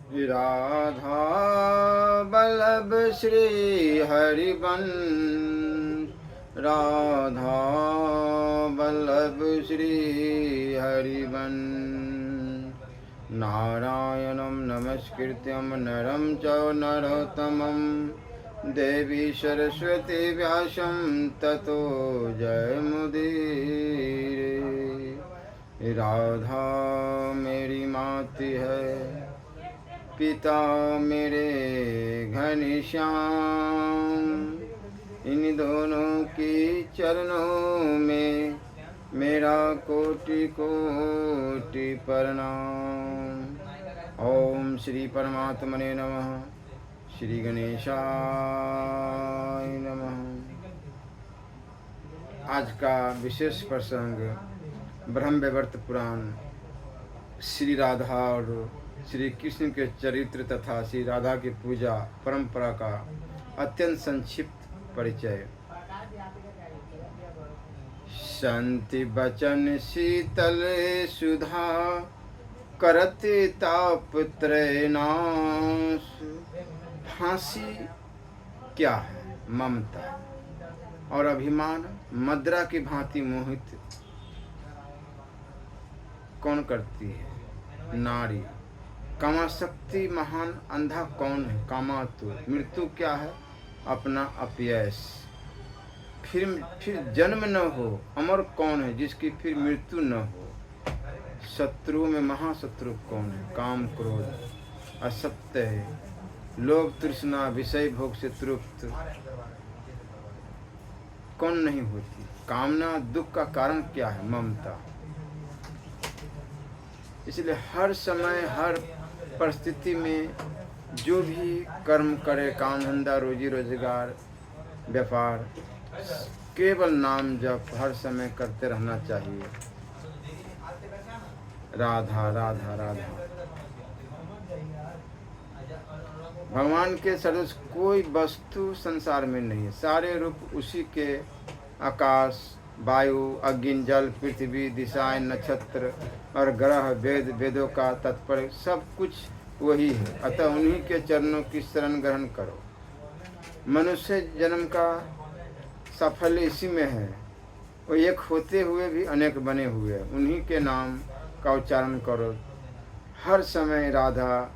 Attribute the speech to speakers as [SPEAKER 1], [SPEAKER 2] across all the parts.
[SPEAKER 1] राधा वल्लभ श्री हरिवंश, राधा वल्लभ श्री हरिवंश। नारायणं नमस्कृत्यं नरं चैव नरोत्तमं, देवी सरस्वती व्यासं ततो जयमुदीरये। राधा मेरी माती है, पिता मेरे घनश्याम, इन दोनों की चरणों में मेरा कोटि कोटि प्रणाम। ओम श्री परमात्मने नमः। श्री गणेशाय नमः। आज का विशेष प्रसंग ब्रह्मवैवर्त पुराण, श्री राधा और श्री कृष्ण के चरित्र तथा श्री राधा की पूजा परंपरा का अत्यंत संक्षिप्त परिचय। शांति बचन शीतल सुधा, करते ताप त्रैनाश। फांसी क्या है? ममता और अभिमान मद्रा की भांति मोहित कौन करती है? नारी। कामाशक्ति महान अंधा कौन है? कामातुर। मृत्यु क्या है? अपना अपयश। फिर जन्म न हो। अमर कौन है? जिसकी फिर मृत्यु न हो। शत्रु में महाशत्रु कौन है? काम क्रोध। असत्य है। लोभ तृष्णा विषय भोग से तृप्त कौन नहीं होती? कामना दुख का कारण क्या है? ममता। इसलिए हर समय हर परिस्थिति में जो भी कर्म करे, काम धंधा रोजी रोजगार व्यापार, केवल नाम जप हर समय करते रहना चाहिए। राधा राधा राधा। भगवान के सदृश कोई वस्तु संसार में नहीं है। सारे रूप उसी के, आकाश, वायु, अग्नि, जल, पृथ्वी, दिशाएं, नक्षत्र और ग्रह, वेद, वेदों का तात्पर्य सब कुछ वही है। अतः उन्हीं के चरणों की शरण ग्रहण करो। मनुष्य जन्म का साफल्य इसी में है। वो एक होते हुए भी अनेक बने हुए हैं। उन्हीं के नाम का उच्चारण करो हर समय। राधा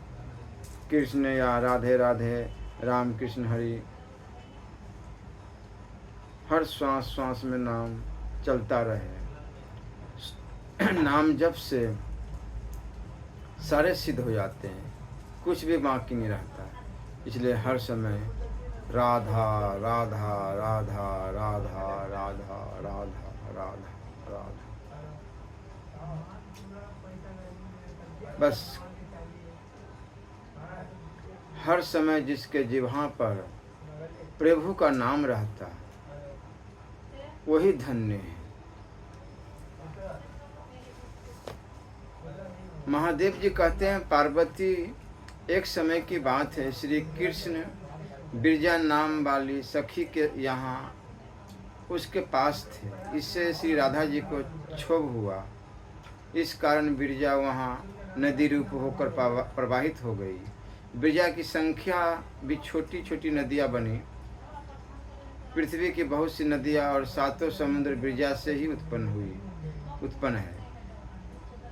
[SPEAKER 1] कृष्ण या राधे राधे, राम कृष्ण हरि। हर श्वास श्वास में नाम चलता रहे। नाम जप से सारे सिद्ध हो जाते हैं, कुछ भी बाकी नहीं रहता। इसलिए हर समय राधा राधा राधा राधा राधा राधा राधा राधा। बस हर समय जिसके जिह्वा पर प्रभु का नाम रहता वही धन्य है। महादेव जी कहते हैं, पार्वती, एक समय की बात है, श्री कृष्ण बिरजा नाम वाली सखी के यहाँ उसके पास थे। इससे श्री राधा जी को क्षोभ हुआ। इस कारण बिरजा वहाँ नदी रूप होकर प्रवाहित हो गई। बिरजा की संख्या भी छोटी छोटी नदियाँ बनी। पृथ्वी की बहुत सी नदियाँ और सातों समुद्र बिरजा से ही उत्पन्न है।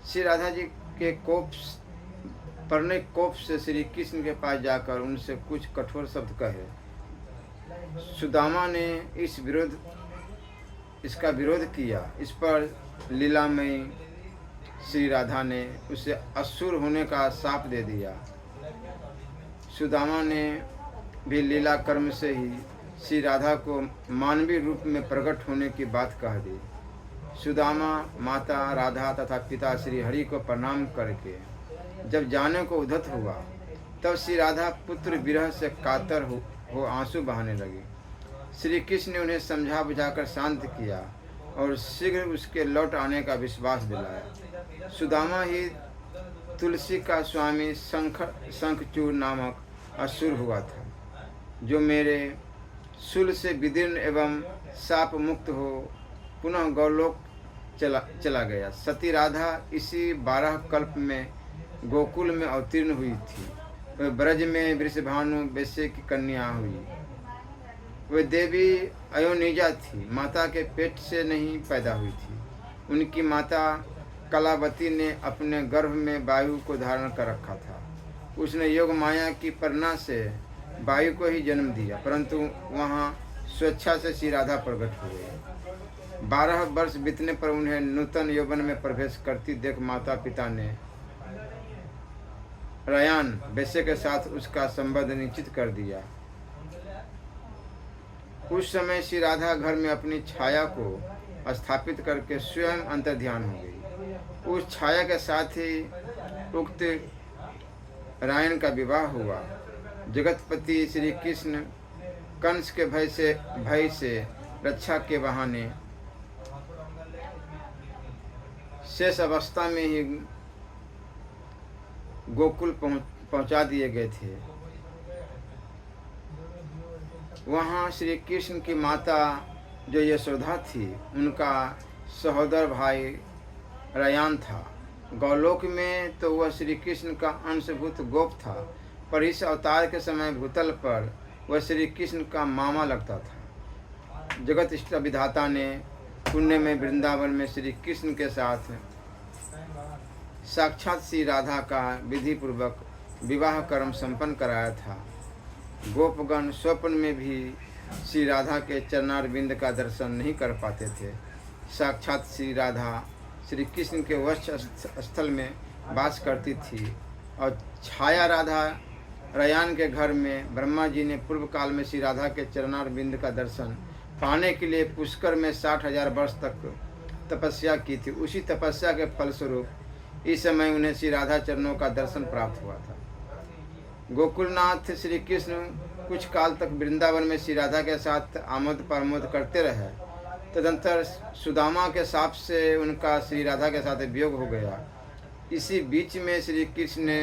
[SPEAKER 1] श्री राधा जी के कोप से श्री कृष्ण के पास जाकर उनसे कुछ कठोर शब्द कहे। सुदामा ने इसका विरोध किया। इस पर लीलामयी श्री राधा ने उसे असुर होने का शाप दे दिया। सुदामा ने भी लीला कर्म से ही श्री राधा को मानवीय रूप में प्रकट होने की बात कह दी। सुदामा माता राधा तथा पिता श्री हरि को प्रणाम करके जब जाने को उद्धत हुआ, तब श्री राधा पुत्र विरह से कातर हो आंसू बहाने लगी। श्री कृष्ण ने उन्हें समझा बुझाकर शांत किया और शीघ्र उसके लौट आने का विश्वास दिलाया। सुदामा ही तुलसी का स्वामी शंखचूड़ नामक असुर हुआ था, जो मेरे शूल से विदीर्ण एवं शाप मुक्त हो पुनः गौलोक चला गया। सती राधा इसी 12 कल्प में गोकुल में अवतीर्ण हुई थी। वह ब्रज में वृषभानु वैश्य की कन्या हुई। वह देवी अयोनिजा थी, माता के पेट से नहीं पैदा हुई थी। उनकी माता कलावती ने अपने गर्भ में वायु को धारण कर रखा था। उसने योग माया की प्रेरणा से वायु को ही जन्म दिया, परंतु वहाँ स्वेच्छा से श्री राधा प्रकट हुए। 12 वर्ष बीतने पर उन्हें नूतन यौवन में प्रवेश करती देख माता पिता ने रयान वैश्य के साथ उसका संबंध निश्चित कर दिया। उस समय श्री राधा घर में अपनी छाया को स्थापित करके स्वयं अंतर्ध्यान हो गई। उस छाया के साथ ही उक्त रायन का विवाह हुआ। जगतपति श्री कृष्ण कंस के भय से रक्षा के बहाने शेष अवस्था में ही गोकुल पहुंचा दिए गए थे। वहाँ श्री कृष्ण की माता जो यशोदा थी, उनका सहोदर भाई रयान था। गौलोक में तो वह श्री कृष्ण का अंशभूत गोप था, पर इस अवतार के समय भूतल पर वह श्री कृष्ण का मामा लगता था। जगत इष्ट विधाता ने पुण्य में वृंदावन में श्री कृष्ण के साथ साक्षात श्री राधा का विधि पूर्वक विवाह कर्म संपन्न कराया था। गोपगण स्वप्न में भी श्री राधा के चरणारविंद का दर्शन नहीं कर पाते थे। साक्षात श्री राधा श्री कृष्ण के वक्ष स्थल में वास करती थी और छाया राधा रयान के घर में ब्रह्मा जी ने पूर्व काल में श्री राधा के चरणारविंद का दर्शन पाने के लिए पुष्कर में 60,000 वर्ष तक तपस्या की थी। उसी तपस्या के फलस्वरूप इस समय उन्हें श्री राधा चरणों का दर्शन प्राप्त हुआ था। गोकुलनाथ श्री कृष्ण कुछ काल तक वृंदावन में श्री राधा के साथ आमोद प्रमोद करते रहे। तदंतर सुदामा के शाप से उनका श्री राधा के साथ वियोग हो गया। इसी बीच में श्री कृष्ण ने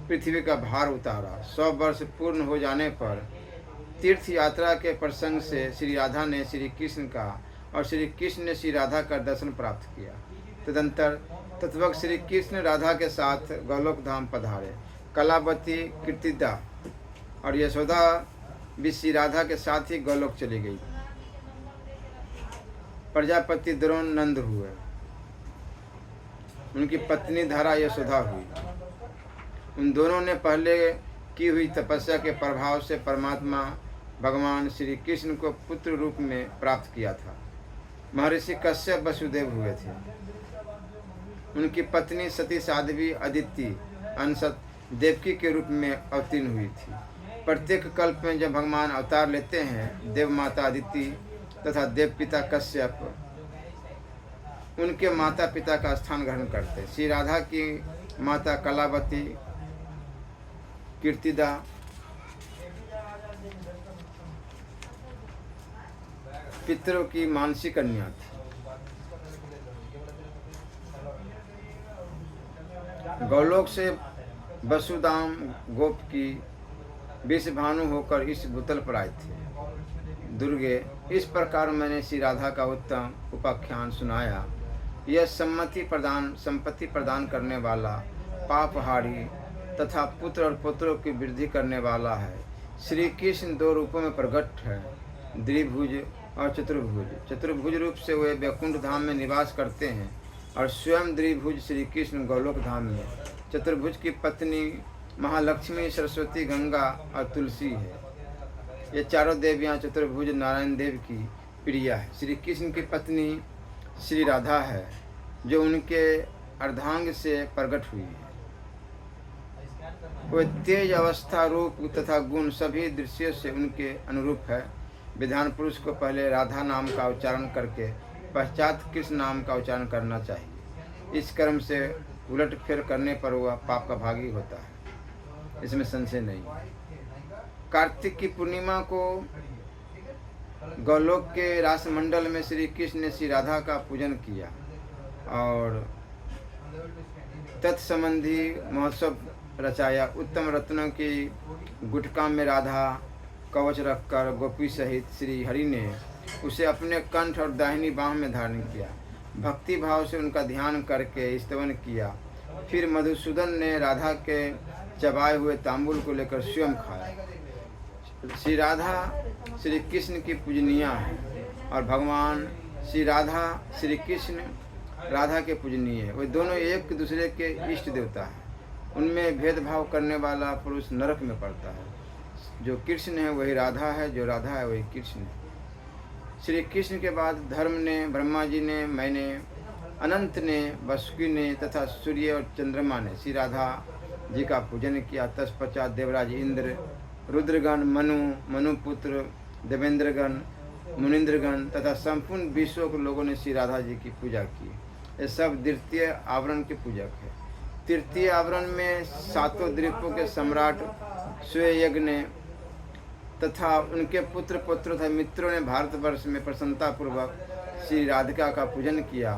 [SPEAKER 1] पृथ्वी का भार उतारा। 100 वर्ष पूर्ण हो जाने पर तीर्थ यात्रा के प्रसंग से श्री राधा ने श्री कृष्ण का और श्री कृष्ण ने श्री राधा का दर्शन प्राप्त किया। तदंतर तत्वक श्री कृष्ण राधा के साथ गोलोक धाम पधारे। कलावती कीर्तिदा और यशोदा भी श्री राधा के साथ ही गोलोक चली गई। प्रजापति द्रोण नंद हुए, उनकी पत्नी धारा यशोदा हुई। उन दोनों ने पहले की हुई तपस्या के प्रभाव से परमात्मा भगवान श्री कृष्ण को पुत्र रूप में प्राप्त किया था। महर्षि कश्यप वसुदेव हुए थे। उनकी पत्नी सती साध्वी अदिति अंशत देवकी के रूप में अवतीर्ण हुई थी। प्रत्येक कल्प में जब भगवान अवतार लेते हैं, देव माता अदिति तथा देव पिता कश्यप उनके माता पिता का स्थान ग्रहण करते। श्री राधा की माता कलावती कीर्तिदा पितरों की मानसी कन्या थी। गौलोक से वसुदाम गोप की वृषभानु होकर इस भूतल पर आए थे। दुर्गे, इस प्रकार मैंने श्री राधा का उत्तम उपाख्यान सुनाया। यह संपत्ति प्रदान करने वाला, पापहारी तथा पुत्र और पुत्रों की वृद्धि करने वाला है। श्री कृष्ण 2 रूपों में प्रकट है, द्विभुज और चतुर्भुज। चतुर्भुज रूप से वे वैकुंठ धाम में निवास करते हैं और स्वयं द्विभुज श्री कृष्ण गोलोक धाम में। चतुर्भुज की पत्नी महालक्ष्मी, सरस्वती, गंगा और तुलसी है। ये चारों देवियाँ चतुर्भुज नारायण देव की प्रिया है। श्री कृष्ण की पत्नी श्री राधा है, जो उनके अर्धांग से प्रकट हुई है। वह तेज अवस्था, रूप तथा गुण सभी दृश्यों से उनके अनुरूप है। विधान पुरुष को पहले राधा नाम का उच्चारण करके पश्चात कृष्ण नाम का उच्चारण करना चाहिए। इस कर्म से उलट फेर करने पर वह पाप का भागी होता है, इसमें संशय नहीं। कार्तिक की पूर्णिमा को गौलोक के रासमंडल में श्री कृष्ण ने श्री राधा का पूजन किया और तत्संबंधी महोत्सव रचाया। उत्तम रत्नों की गुटका में राधा कवच रखकर गोपी सहित श्री हरि ने उसे अपने कंठ और दाहिनी बाह में धारण किया। भक्ति भाव से उनका ध्यान करके स्तवन किया। फिर मधुसूदन ने राधा के चबाए हुए तांबुल को लेकर स्वयं खाया। श्री राधा श्री कृष्ण की पूजनीय है और भगवान श्री राधा श्री कृष्ण राधा के पूजनीय है। वे दोनों एक दूसरे के इष्ट देवता हैं। उनमें भेदभाव करने वाला पुरुष नरक में पड़ता है। जो कृष्ण है वही राधा है, जो राधा है वही कृष्ण है। श्री कृष्ण के बाद धर्म ने, ब्रह्मा जी ने, मैंने, अनंत ने, वसुकी ने तथा सूर्य और चंद्रमा ने श्री राधा जी का पूजन किया। तत्पश्चात देवराज इंद्र, रुद्रगण, मनुपुत्र, देवेंद्रगण, मुनिंद्रगण तथा संपूर्ण विश्व के लोगों ने श्री राधा जी की पूजा की। ये सब द्वितीय आवरण के पूजक है। तृतीय आवरण में सातों द्वीपों के सम्राट स्वयं ने तथा उनके पुत्र पुत्रों तथा मित्रों ने भारतवर्ष में प्रसन्नतापूर्वक श्री राधिका का पूजन किया।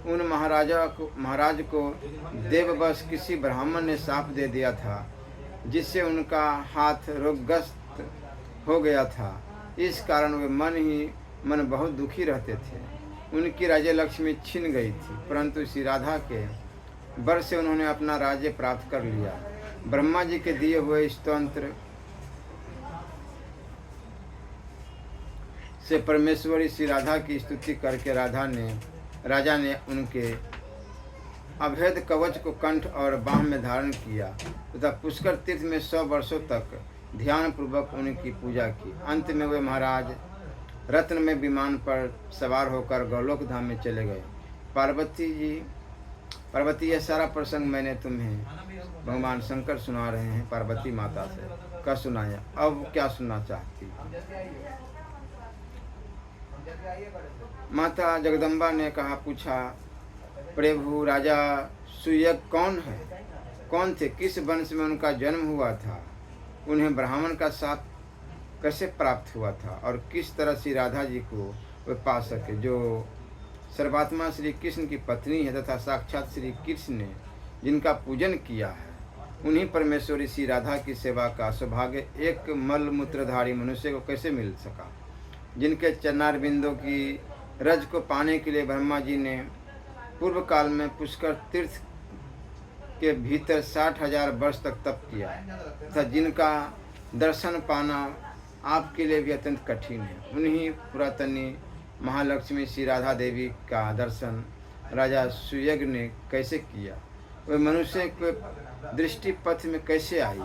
[SPEAKER 1] उन महाराज को देववश किसी ब्राह्मण ने शाप दे दिया था, जिससे उनका हाथ रोगग्रस्त हो गया था। इस कारण वे मन बहुत दुखी रहते थे। उनकी राज्य लक्ष्मी छिन गई थी, परंतु श्री राधा के वर से उन्होंने अपना राज्य प्राप्त कर लिया। ब्रह्मा जी के दिए हुए स्तोत्र से परमेश्वरी श्री राधा की स्तुति करके राजा ने उनके अभेद कवच को कंठ और बाह में धारण किया तथा पुष्कर तीर्थ में 100 वर्षों तक ध्यान पूर्वक उनकी पूजा की। अंत में वे महाराज रत्न में विमान पर सवार होकर गौलोक धाम में चले गए। पार्वती यह सारा प्रसंग मैंने तुम्हें भगवान शंकर सुना रहे हैं पार्वती माता से का सुनाया। अब क्या सुनना चाहती? माता जगदम्बा ने पूछा, प्रभु राजा सुयग कौन थे? किस वंश में उनका जन्म हुआ था? उन्हें ब्राह्मण का शाप कैसे प्राप्त हुआ था और किस तरह श्री राधा जी को वे पा सके, जो सर्वात्मा श्री कृष्ण की पत्नी है तथा साक्षात श्री कृष्ण ने जिनका पूजन किया है। उन्हीं परमेश्वरी श्री राधा की सेवा का सौभाग्य एक मलमूत्रधारी मनुष्य को कैसे मिल सका, जिनके चरणारविंदों की रज को पाने के लिए ब्रह्मा जी ने पूर्व काल में पुष्कर तीर्थ के भीतर 60,000 वर्ष तक तप किया तथा जिनका दर्शन पाना आपके लिए भी अत्यंत कठिन है। उन्हीं पुरातनी महालक्ष्मी श्री राधा देवी का दर्शन राजा सुयग ने कैसे किया? वे मनुष्य के दृष्टि पथ में कैसे आई?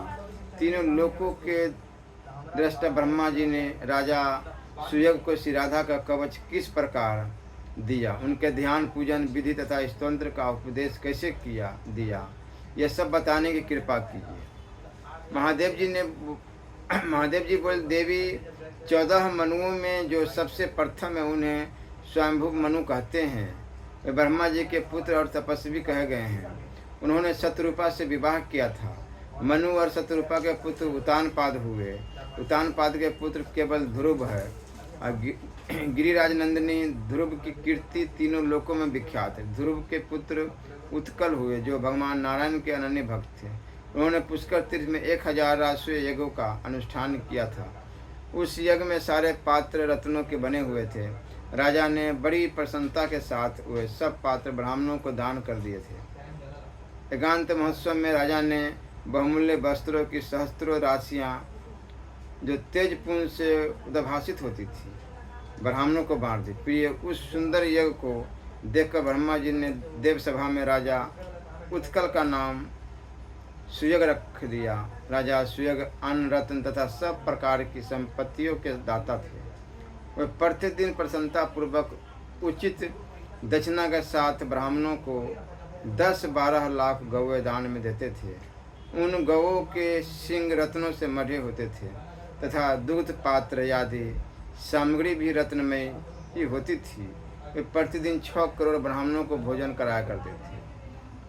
[SPEAKER 1] तीनों लोकों के दृष्टा ब्रह्मा जी ने राजा सुयग को श्री राधा का कवच किस प्रकार दिया? उनके ध्यान, पूजन विधि तथा स्तोत्र का उपदेश कैसे दिया? यह सब बताने की कृपा कीजिए। महादेव जी बोले, देवी 14 मनुओं में जो सबसे प्रथम है उन्हें स्वयंभू मनु कहते हैं। वे ब्रह्मा जी के पुत्र और तपस्वी कहे गए हैं। उन्होंने शत्रुपा से विवाह किया था। मनु और शत्रुपा के पुत्र उतानपाद हुए। उतानपाद के पुत्र केवल ध्रुव है। गिरिराज नंदिनी ध्रुव की कीर्ति तीनों लोकों में विख्यात है। ध्रुव के पुत्र उत्कल हुए, जो भगवान नारायण के अनन्य भक्त थे। उन्होंने पुष्कर तीर्थ में 1000 राष्ट्रीय यज्ञों का अनुष्ठान किया था। उस यज्ञ में सारे पात्र रत्नों के बने हुए थे। राजा ने बड़ी प्रसन्नता के साथ वे सब पात्र ब्राह्मणों को दान कर दिए थे। एकांत महोत्सव में राजा ने बहुमूल्य वस्त्रों की सहस्त्रों राशियाँ जो तेज पुंज से उद्भासित होती थी ब्राह्मणों को बांट दी। प्रिय उस सुंदर यज्ञ को देखकर ब्रह्मा जी ने देव सभा में राजा उत्कल का नाम सुयग रख दिया। राजा सुयग अन्न, रत्न तथा सब प्रकार की संपत्तियों के दाता थे। वे प्रतिदिन प्रसन्नता पूर्वक उचित दक्षिणा के साथ ब्राह्मणों को 10-12 लाख गौएं दान में देते थे। उन गौओं के सिंग रत्नों से मढ़े होते थे तथा दूध पात्र आदि सामग्री भी रत्नमय ही होती थी। वे प्रतिदिन 6 करोड़ ब्राह्मणों को भोजन कराया करते थे।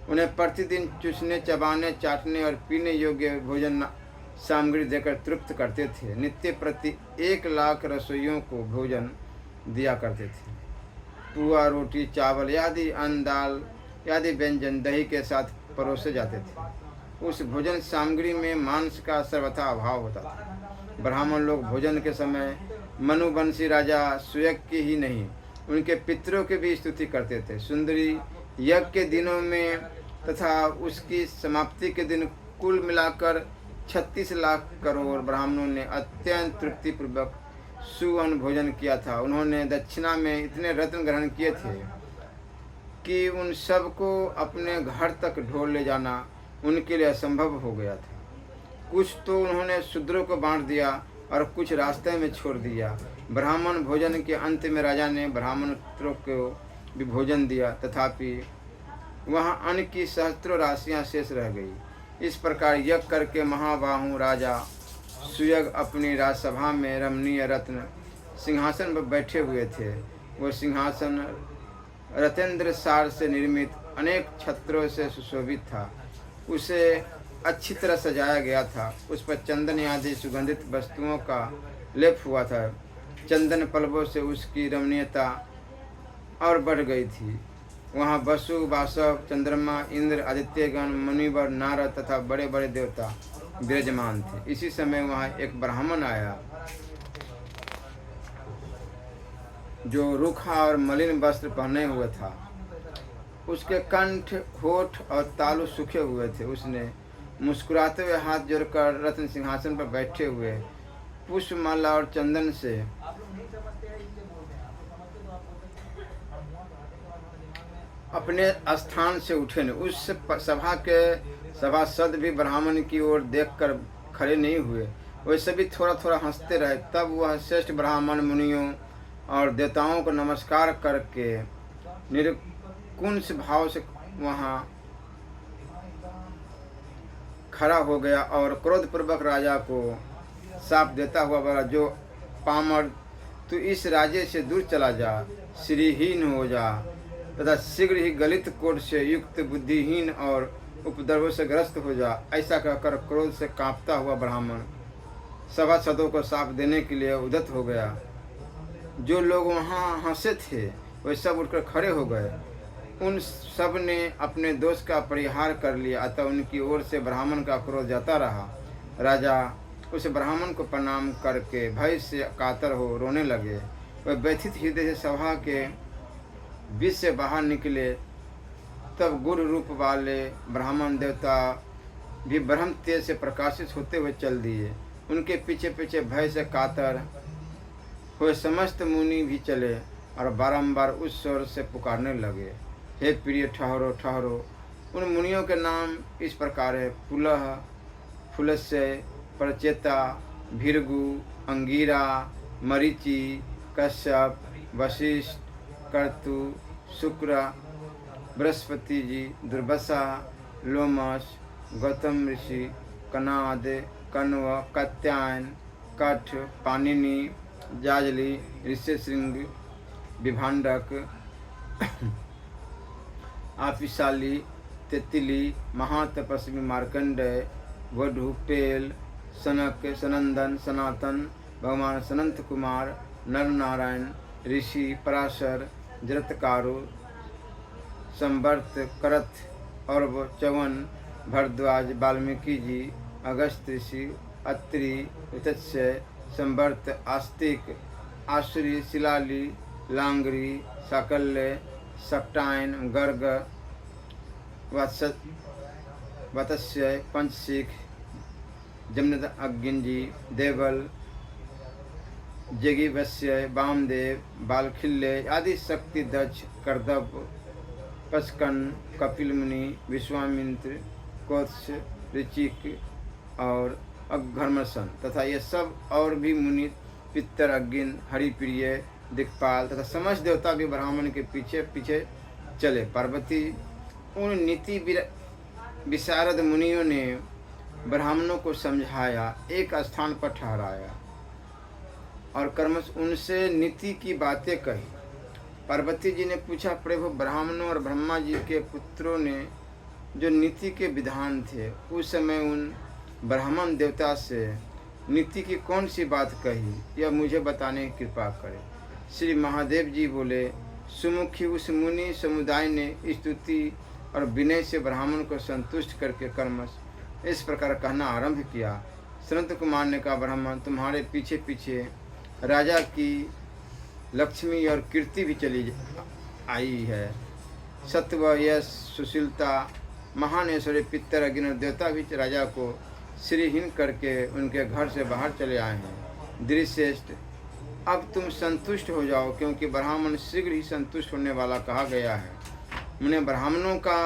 [SPEAKER 1] उन्हें प्रतिदिन चूसने, चबाने, चाटने और पीने योग्य भोजन सामग्री देकर तृप्त करते थे। नित्य प्रति 1 लाख रसोइयों को भोजन दिया करते थे। पुआ, रोटी, चावल आदि अन्न, दाल आदि व्यंजन दही के साथ परोसे जाते थे। उस भोजन सामग्री में मांस का सर्वथा अभाव होता था। ब्राह्मण लोग भोजन के समय मनुवंशी राजा सुयग की ही नहीं, उनके पितरों की भी स्तुति करते थे। सुंदरी यज्ञ के दिनों में तथा उसकी समाप्ति के दिन कुल मिलाकर 36 लाख करोड़ ब्राह्मणों ने अत्यंत तृप्तिपूर्वक सुअन्न भोजन किया था। उन्होंने दक्षिणा में इतने रत्न ग्रहण किए थे कि उन सबको अपने घर तक ढोल ले जाना उनके लिए असंभव हो गया था। कुछ तो उन्होंने शूद्रों को बांट दिया और कुछ रास्ते में छोड़ दिया। ब्राह्मण भोजन के अंत में राजा ने ब्राह्मणों को भी भोजन दिया, तथापि वहाँ अन्न की सहस्त्रों राशियाँ शेष रह गई। इस प्रकार यज्ञ करके महाबाहु राजा सुयग अपनी राजसभा में रमणीय रत्न सिंहासन पर बैठे हुए थे। वो सिंहासन रतेंद्र सार से निर्मित अनेक छत्रों से सुशोभित था। उसे अच्छी तरह सजाया गया था। उस पर चंदन आदि सुगंधित वस्तुओं का लेप हुआ था। चंदन पल्लवों से उसकी रमणीयता और बढ़ गई थी। वहाँ वसु, वासव, चंद्रमा, इंद्र, आदित्यगण, मुनिवर, नारद तथा बड़े बड़े देवता विराजमान थे। इसी समय वहाँ एक ब्राह्मण आया जो रूखा और मलिन वस्त्र पहने हुए था। उसके कंठ, होठ और तालु सूखे हुए थे। उसने मुस्कुराते हुए हाथ जोड़कर रत्न सिंहासन पर बैठे हुए पुष्पमाला और चंदन से अपने स्थान से उठे न। उस सभा के सभासद भी ब्राह्मण की ओर देखकर खड़े नहीं हुए, वे सभी थोड़ा थोड़ा हंसते रहे। तब वह श्रेष्ठ ब्राह्मण मुनियों और देवताओं को नमस्कार करके निरकुंश भाव से वहाँ खड़ा हो गया और क्रोधपूर्वक राजा को शाप देता हुआ बोला, जो पामर, तू इस राज्य से दूर चला जा, श्रीहीन हो जा तथा शीघ्र ही गलित कोट से युक्त, बुद्धिहीन और उपद्रव से ग्रस्त हो जा। ऐसा कहकर क्रोध से कांपता हुआ ब्राह्मण सभासदों को शाप देने के लिए उद्यत हो गया। जो लोग वहाँ हंसे थे वे सब उठकर खड़े हो गए। उन सब ने अपने दोष का परिहार कर लिया, अतः उनकी ओर से ब्राह्मण का क्रोध जाता रहा। राजा उस ब्राह्मण को प्रणाम करके भय से कातर हो रोने लगे। वे व्यथित हृदय से सभा के बीच से बाहर निकले। तब गुरु रूप वाले ब्राह्मण देवता भी ब्रह्म तेज से प्रकाशित होते हुए चल दिए। उनके पीछे पीछे भय से कातर हुए समस्त मुनि भी चले और बारंबार उस स्वर से पुकारने लगे, हे प्रिय, ठहरो ठहरो। उन मुनियों के नाम इस प्रकार है: पुलह, फुलस्य, प्रचेता, भीरगु, अंगीरा, मरीचि, कश्यप, वशिष्ठ, कर्तु, शुक्र, बृहस्पति जी, दुर्वासा, लोमस, गौतम ऋषि, कनाद, कण्व, कात्यायन, कठ, पाणिनि, जाजली, ऋष्यशृंग, विभांडक, आपिशाली, तितली, महातपस्वी मार्कंडेय, वधु, पेल, सनक, सनंदन, सनातन, भगवान सनंत कुमार, नर नारायण, ऋषि, पराशर, जरत्कारु, संवर्त, करथ और चवन, भरद्वाज, वाल्मीकि जी, अगस्त ऋषि, अत्रि, उत्स्य, संवर्त, आस्तिक, आसुरी, शिलाली, लांगरी, साकल्य, सक्टायन, गर्ग, वत्स्य, पंचशिख, जमनत अग्गिंजी, देवल, जगिवस्य, वामदेव, बालखिल्य आदि शक्ति, दक्ष, कर्दव, पस्कन, कपिल मुनि, विश्वामित्र, कौत्स, ऋचिक और अघर्मसन तथा ये सब और भी मुनि, पितर, अग्नि, हरिप्रिय, दिक्पाल तथा समस्त देवता भी ब्राह्मण के पीछे पीछे चले। पार्वती उन नीति विशारद मुनियों ने ब्राह्मणों को समझाया, एक स्थान पर ठहराया और कर्मश उनसे नीति की बातें कही। पार्वती जी ने पूछा, प्रभु, ब्राह्मणों और ब्रह्मा जी के पुत्रों ने जो नीति के विधान थे, उस समय उन ब्राह्मण देवता से नीति की कौन सी बात कही, यह मुझे बताने की कृपा करें। श्री महादेव जी बोले, सुमुखी उस मुनि समुदाय ने स्तुति और विनय से ब्राह्मण को संतुष्ट करके कर्मश इस प्रकार कहना आरंभ किया। सनत कुमार ने कहा, ब्राह्मण, तुम्हारे पीछे पीछे राजा की लक्ष्मी और कीर्ति भी चली आई है। सत्व, यश, सुशीलता, महान ऐश्वर्य पितर अग्नि और देवता भी राजा को श्रीहीन करके उनके घर से बाहर चले आए हैं। द्रिश्रेष्ठ, अब तुम संतुष्ट हो जाओ, क्योंकि ब्राह्मण शीघ्र ही संतुष्ट होने वाला कहा गया है। उन्हें ब्राह्मणों का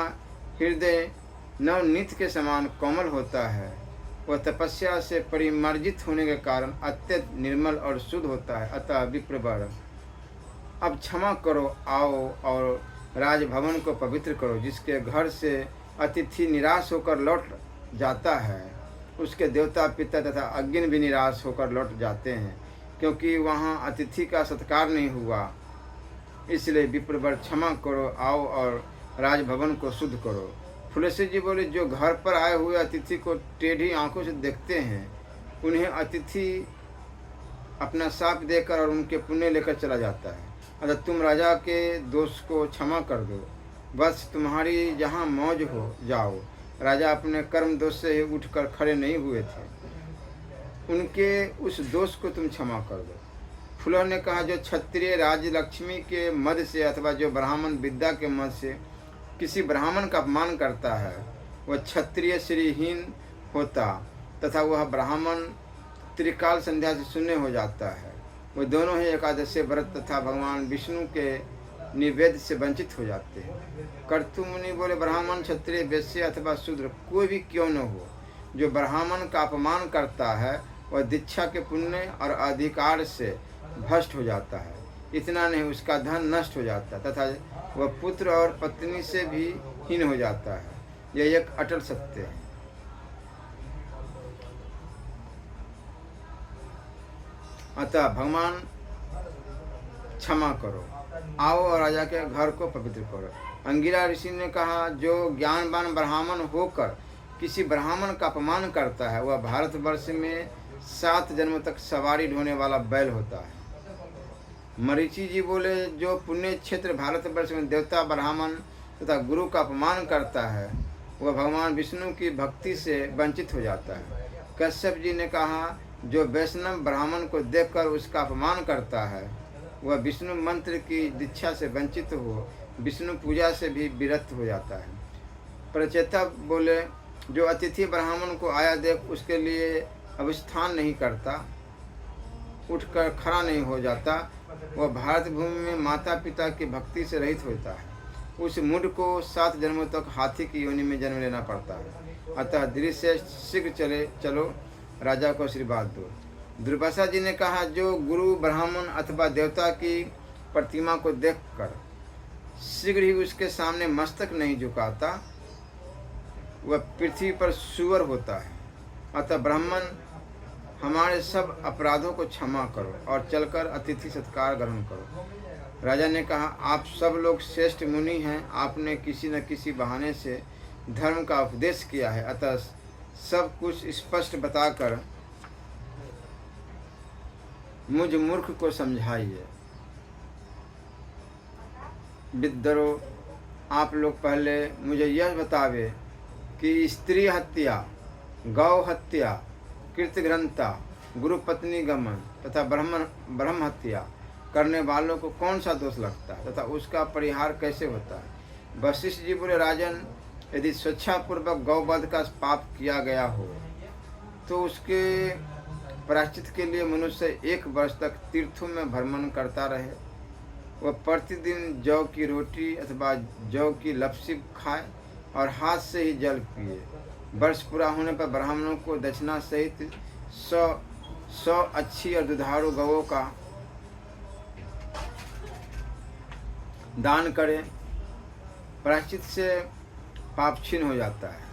[SPEAKER 1] हृदय नवनीत के समान कोमल होता है। वह तपस्या से परिमार्जित होने के कारण अत्यंत निर्मल और शुद्ध होता है। अतः विप्रवर, अब क्षमा करो, आओ और राजभवन को पवित्र करो। जिसके घर से अतिथि निराश होकर लौट जाता है, उसके देवता पिता तथा अग्नि भी निराश होकर लौट जाते हैं, क्योंकि वहाँ अतिथि का सत्कार नहीं हुआ। इसलिए विप्रवर, क्षमा करो, आओ और राजभवन को शुद्ध करो। फुलेश्वर जी बोले, जो घर पर आए हुए अतिथि को टेढ़ी आंखों से देखते हैं, उन्हें अतिथि अपना शाप देकर और उनके पुण्य लेकर चला जाता है। अतः तुम राजा के दोष को क्षमा कर दो, बस तुम्हारी जहाँ मौज हो जाओ। राजा अपने कर्म दोष से ही उठकर खड़े नहीं हुए थे, उनके उस दोष को तुम क्षमा कर दो। फुलर ने कहा, जो क्षत्रिय राजलक्ष्मी के मद से अथवा जो ब्राह्मण विद्या के मद से किसी ब्राह्मण का अपमान करता है, वह क्षत्रिय श्रीहीन होता तथा वह ब्राह्मण त्रिकाल संध्या से शून्य हो जाता है। वह दोनों ही एकादशी व्रत तथा भगवान विष्णु के निवेद्य से वंचित हो जाते हैं। कर्तु मुनि बोले, ब्राह्मण क्षत्रिय वैश्य अथवा शूद्र कोई भी क्यों न हो, जो ब्राह्मण का अपमान करता है वह दीक्षा के पुण्य और अधिकार से भ्रष्ट हो जाता है। इतना नहीं, उसका धन नष्ट हो जाता है तथा वह पुत्र और पत्नी से भी हीन हो जाता है। यह एक अटल सत्य है। अतः भगवान, क्षमा करो, आओ और राजा के घर को पवित्र करो। अंगिरा ऋषि ने कहा, जो ज्ञानवान ब्राह्मण होकर किसी ब्राह्मण का अपमान करता है, वह भारतवर्ष में 7 जन्म तक सवारी ढोने वाला बैल होता है। मरीचि जी बोले, जो पुण्य क्षेत्र भारतवर्ष में देवता, ब्राह्मण तथा गुरु का अपमान करता है, वह भगवान विष्णु की भक्ति से वंचित हो जाता है। कश्यप जी ने कहा, जो वैष्णव ब्राह्मण को देखकर उसका अपमान करता है, वह विष्णु मंत्र की दीक्षा से वंचित हो विष्णु पूजा से भी विरत हो जाता है। प्रचेता बोले, जो अतिथि ब्राह्मण को आया देख उसके लिए अभिस्थान नहीं करता, उठकर खड़ा नहीं हो जाता, वह भारत भूमि में माता पिता की भक्ति से रहित होता है। उस मूढ़ को 7 जन्मों तक हाथी की योनि में जन्म लेना पड़ता है। अतः द्रिश्रेष्ठ, शीघ्र चलो, राजा को आशीर्वाद दो। दुर्वासा जी ने कहा, जो गुरु, ब्राह्मण अथवा देवता की प्रतिमा को देखकर शीघ्र ही उसके सामने मस्तक नहीं झुकाता, वह पृथ्वी पर सुअर होता है। अतः ब्राह्मण, हमारे सब अपराधों को क्षमा करो और चलकर अतिथि सत्कार ग्रहण करो। राजा ने कहा, आप सब लोग श्रेष्ठ मुनि हैं, आपने किसी न किसी बहाने से धर्म का उपदेश किया है, अतः सब कुछ स्पष्ट बताकर मुझ मूर्ख को समझाइए। विद्रो, आप लोग पहले मुझे यह बतावे कि स्त्री हत्या, गौ हत्या, कृतघ्रंता, गुरु पत्नी गमन तथा ब्रह्म हत्या करने वालों को कौन सा दोष लगता है तथा उसका परिहार कैसे होता है। वशिष्ठ जी बोले, राजन, यदि स्वेच्छापूर्वक गौवध का पाप किया गया हो तो उसके प्रायश्चित के लिए मनुष्य 1 वर्ष तक तीर्थों में भ्रमण करता रहे। वह प्रतिदिन जौ की रोटी अथवा जौ की लपसी खाए और हाथ से ही जल पिए। वर्ष पूरा होने पर ब्राह्मणों को दक्षिणा सहित 100 अच्छी और दुधारू गौओं का दान करें। प्रायश्चित से पाप क्षीण हो जाता है।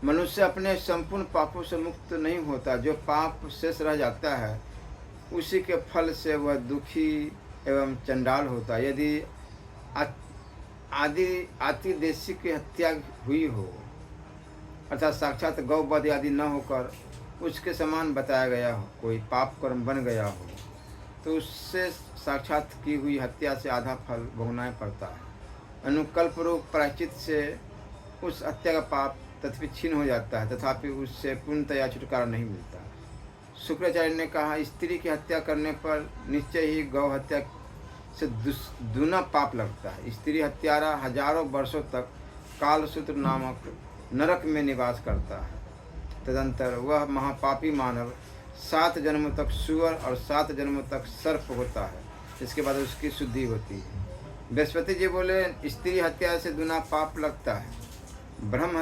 [SPEAKER 1] मनुष्य अपने संपूर्ण पापों से मुक्त नहीं होता। जो पाप शेष रह जाता है उसी के फल से वह दुखी एवं चंडाल होता है। यदि आदि देशी की हत्या हुई हो अर्थात साक्षात गौवध आदि न होकर उसके समान बताया गया हो, कोई पाप कर्म बन गया हो, तो उससे साक्षात की हुई हत्या से आधा फल भोगना पड़ता है। अनुकल्प रूप प्रायश्चित से उस हत्या का पाप तथापि क्षीण हो जाता है, तथापि उससे पूर्णतया छुटकारा नहीं मिलता। शुक्राचार्य ने कहा, स्त्री की हत्या करने पर निश्चय ही गौ हत्या से दूना पाप लगता है। स्त्री हत्यारा हजारों वर्षों तक कालसूत्र नामक नरक में निवास करता है। तदंतर वह महापापी मानव 7 जन्मों तक सुअर और 7 जन्मों तक सर्प होता है। इसके बाद उसकी शुद्धि होती है। बृहस्पति जी बोले, स्त्री हत्या से दूना पाप लगता है। ब्रह्म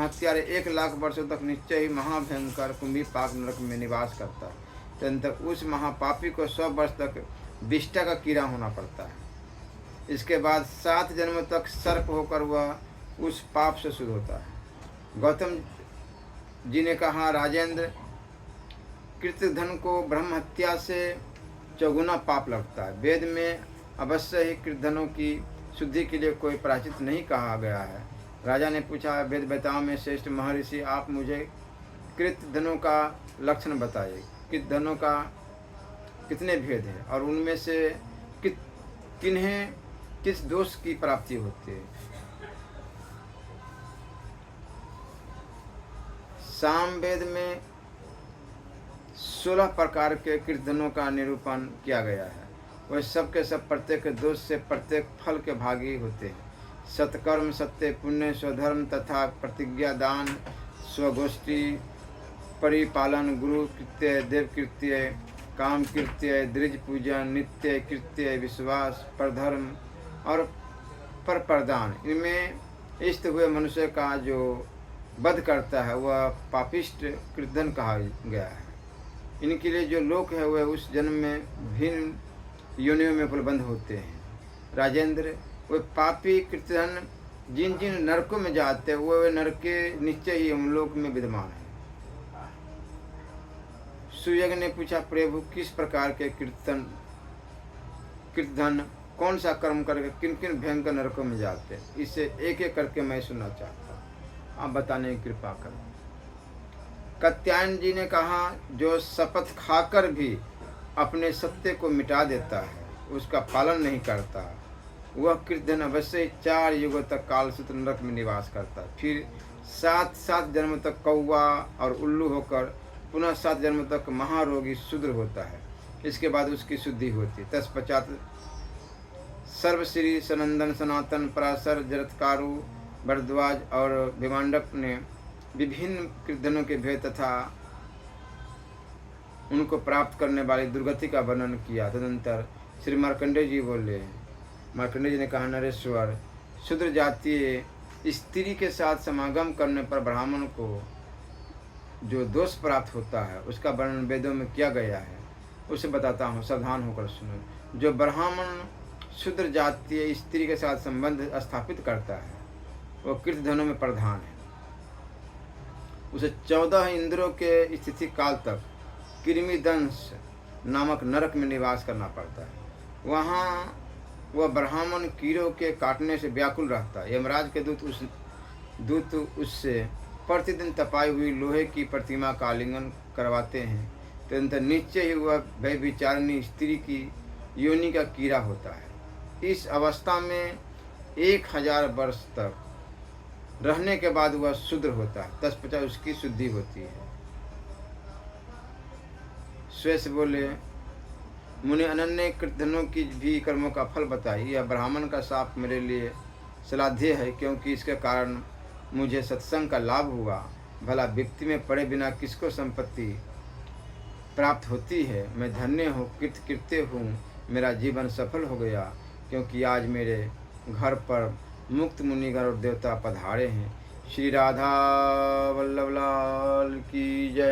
[SPEAKER 1] हत्यारे 1 लाख वर्षों तक निश्चय ही महाभयंकर कुंभी पाक नरक में निवास करता है। तदंतर उस महापापी को 100 वर्ष तक विष्ठा का कीड़ा होना पड़ता है। इसके बाद 7 जन्मों तक सर्प होकर वह उस पाप से शुद्ध होता है। गौतम जी ने कहा, राजेंद्र, कृतधन को ब्रह्म हत्या से 4 पाप लगता है। वेद में अवश्य ही कृतधनों की शुद्धि के लिए कोई प्रायश्चित नहीं कहा गया है। राजा ने पूछा, वेद वेताओं में श्रेष्ठ महर्षि, आप मुझे कृतधनों का लक्षण बताइए। कृतधनों का कितने भेद हैं और उनमें से किन्हें किस दोष की प्राप्ति होती है। सामवेद में 16 प्रकार के कृतधनों का निरूपण किया गया है। वह सब के सब प्रत्येक दोष से प्रत्येक फल के भागी होते हैं। सत्कर्म, सत्य, पुण्य, स्वधर्म तथा प्रतिज्ञा, दान, स्वगोष्ठी, परिपालन, गुरु कृत्य, देव कृत्य, काम कृत्य, द्विज पूजन, नित्य कृत्य, विश्वास, परधर्म और परप्रदान, इनमें इष्ट हुए मनुष्य का जो वध करता है वह पापिष्ट कृतधन कहा गया है। इनके लिए जो लोक है वह उस जन्म में भिन्न योनियों में उपलब्ध होते हैं। राजेंद्र, वे पापी कृतधन जिन जिन नरकों में जाते हैं वह नरक के निश्चय ही यमलोक में विद्यमान है। सुयज्ञ ने पूछा, प्रभु, किस प्रकार के कृतधन कौन सा कर्म करके किन किन भयंकर नरकों में जाते हैं? इसे एक एक करके मैं सुनना चाहता हूँ, आप बताने की कृपा करें। कात्यायन जी ने कहा, जो शपथ खाकर भी अपने सत्य को मिटा देता है, उसका पालन नहीं करता, वह कृतधन अवश्य 4 युगों तक कालसूत्र नरक में निवास करता है। फिर 7 जन्मों तक कौवा और उल्लू होकर पुनः 7 जन्मों तक महारोगी शूद्र होता है। इसके बाद उसकी शुद्धि होती है। तत्पश्चात सर्वश्री, सनंदन, सनातन, पराशर, जरत्कारु, भरद्वाज और विमांडक ने विभिन्न कृतधनों के भेद तथा उनको प्राप्त करने वाली दुर्गति का वर्णन किया। तदनंतर श्री मार्कंडेय जी बोले, मार्कंडेय जी ने कहा, नरेश्वर, शूद्र जातीय स्त्री के साथ समागम करने पर ब्राह्मण को जो दोष प्राप्त होता है उसका वर्णन वेदों में किया गया है। उसे बताता हूँ, सावधान होकर सुनो। जो ब्राह्मण शूद्र जातीय स्त्री के साथ संबंध स्थापित करता है वह कृतधनों में प्रधान है। उसे 14 इंद्रों के स्थिति काल तक कृमिदंश नामक नरक में निवास करना पड़ता है। वहाँ वह ब्राह्मण कीड़ों के काटने से व्याकुल रहता है। यमराज के दूत उससे प्रतिदिन तपाई हुई लोहे की प्रतिमा का आलिंगन करवाते हैं। तदनंतर नीचे ही वह व्यभिचारिणी स्त्री की योनि का कीड़ा होता है। इस अवस्था में 1000 वर्ष तक रहने के बाद वह शूद्र होता है। तत्पश्चात उसकी शुद्धि होती है। श्वेस बोले, मुनि अनन्य कृतधनों की भी कर्मों का फल बताई। यह ब्राह्मण का शाप मेरे लिए श्लाघ्य है, क्योंकि इसके कारण मुझे सत्संग का लाभ हुआ। भला विपत्ति में पड़े बिना किसको संपत्ति प्राप्त होती है। मैं धन्य हूँ, कृतकृत्य हूँ, मेरा जीवन सफल हो गया, क्योंकि आज मेरे घर पर मुक्त मुनिगण और देवता पधारे हैं। श्री राधा वल्लभ लाल की जय।